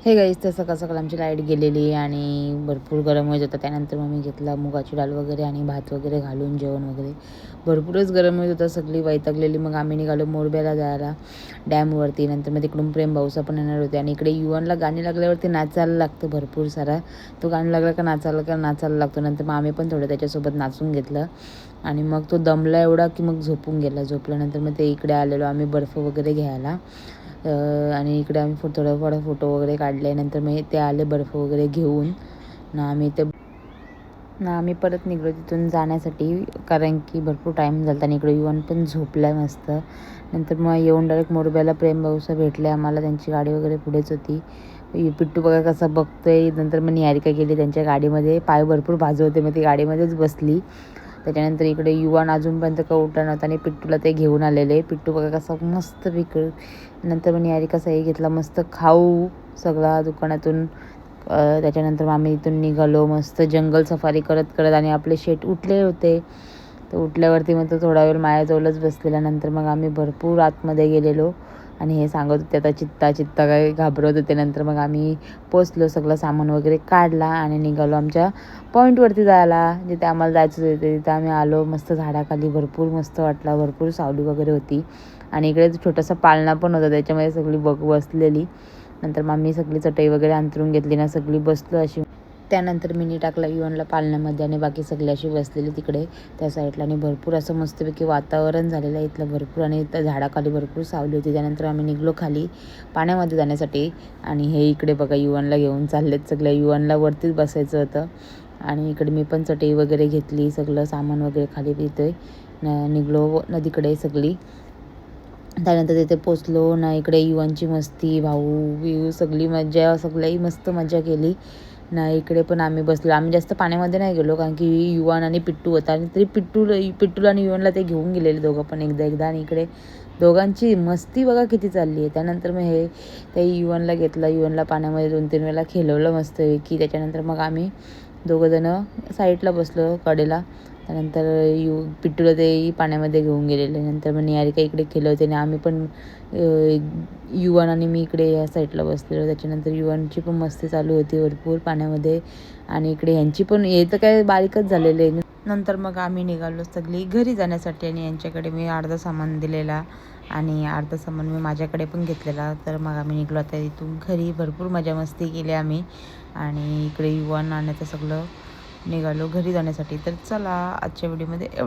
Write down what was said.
Hey guys, तर सकाळ सकाळ आमची लाईट गेलेली आणि भरपूर गरम होत होता. त्यानंतर मग मी घेतला मुगाची डाळ वगैरे आणि भात वगैरे घालून जेवण वगैरे. भरपूरच गरम होत होता, सगळी वैतागलेली. मग आम्ही निघालो मोरब्याला जायला डॅमवरती. नंतर मग तिकडून प्रेम भाऊसा पण येणार होते आणि इकडे युवनला गाणी लागल्यावरती नाचायला लागतं भरपूर सारा. तो गाणी लागला का नाचायला लागतो. नंतर मग आम्ही पण थोडं त्याच्यासोबत नाचून घेतलं आणि मग तो दमला एवढा की मग झोपून गेला. झोपल्यानंतर मग ते इकडे आलेलो आम्ही बर्फ वगैरे घ्यायला. आणि इकडे आम्ही थोडं फोटो वगैरे काढले. नंतर मग ते आले बर्फ वगैरे घेऊन आम्ही परत निघलो तिथून जाण्यासाठी, कारण की भरपूर टाईम झाला आणि इकडे युवन पण झोपला आहे मस्त. नंतर मग येऊन डायरेक्ट मोरब्याला प्रेम भाऊसा भेटले आम्हाला. त्यांची गाडी वगैरे पुढेच होती. पिट्टू बघा कसा बघतोय. नंतर मग निहारिका गेली त्यांच्या गाडीमध्ये, पाय भरपूर भाजवते, मग ती गाडीमध्येच बसली. त्याच्यानंतर इकडे युवन अजूनपर्यंत का उठला नव्हता आणि पिट्टूला ते घेऊन आलेले. पिट्टू बघा कसा मस्त नंतर मग निहारिका सही घेतला मस्त खाऊ सगळा दुकानातून. त्याच्यानंतर मग आम्ही इथून निघालो मस्त जंगल सफारी करत करत. आणि आपले शेट उठले होते, तर उठल्यावरती मग तो थोडा वेळ माझ्याजवळच बसलेला. नंतर मग आम्ही भरपूर आतमध्ये गेलेलो आणि हे सांगत होते आता चित्ता काय घाबरत होते. नंतर मग आम्ही पोचलो, सगळं सामान वगैरे काढला आणि निघालो आमच्या पॉईंटवरती जायला, जिथे आम्हाला जायचं होतं तिथे आम्ही आलो. मस्त झाडाखाली भरपूर मस्त वाटला, भरपूर सावली वगैरे होती आणि इकडे छोटासा पाळणा पण होता, त्याच्यामध्ये सगळी बसलेली. नंतर मग आम्ही सगळी चटई वगैरे अंथरून घेतली ना, सगळी बसलो अशी. त्यानंतर मिनी टाकला युवनला पाळण्यामध्ये आणि बाकी सगळी अशी बसलेली तिकडे त्या साईडला. आणि भरपूर असं मस्तपैकी वातावरण झालेलं आहे इथलं भरपूर, आणि त्या झाडाखाली भरपूर सावली होती. त्यानंतर आम्ही निघलो खाली पाण्यामध्ये जाण्यासाठी. आणि हे इकडे बघा युवनला घेऊन चाललेत सगळ्या. युवनला वरतीच बसायचं होतं आणि इकडे मी पण चटई वगैरे घेतली, सगळं सामान वगैरे खाली पितोय. निघलो नदीकडे सगळी. त्यानंतर तिथे पोचलो ना, इकडे युवनची मस्ती, भाऊ सगळी मजा, सगळी मस्त मजा केली ना. इकडे पण आम्ही बसलो. आम्ही जास्त पाण्यामध्ये नाही गेलो कारण की युवन आणि पिट्टू होता, आणि तरी पिट्टूला आणि युवनला ते घेऊन गेलेले दोघं पण एकदा. आणि इकडे दोघांची मस्ती बघा किती चालली आहे. त्यानंतर मग ते युवनला घेतलं, युवनला पाण्यामध्ये 2-3 वेळेला खेळवलं मस्त की. त्याच्यानंतर मग आम्ही दोघंजणं साईडला बसलो कडेला. त्यानंतर पिट्टूला ते पाण्यामध्ये घेऊन गेलेले. नंतर मग निहारिका इकडे खेळवते आणि आम्ही पण युवन आणि मी इकडे या साईडला बसलेलो. त्याच्यानंतर युवनची पण मस्ती चालू होती भरपूर पाण्यामध्ये, आणि इकडे ह्यांची पण, हे तर काय बारीकच झालेले. नंतर मग आम्ही निघालो सगळी घरी जाण्यासाठी, आणि यांच्याकडे मी अर्धा सामान दिलेला आणि अर्धा सामान मी माझ्याकडे पण घेतलेला. तर मग आम्ही निघलो आता इथून घरी. भरपूर मजा मस्ती केली आम्ही आणि इकडे युवन आणि सगळं निघालो घरी जाण्यासाठी. तर चला आजच्या व्हिडिओमध्ये एवढं.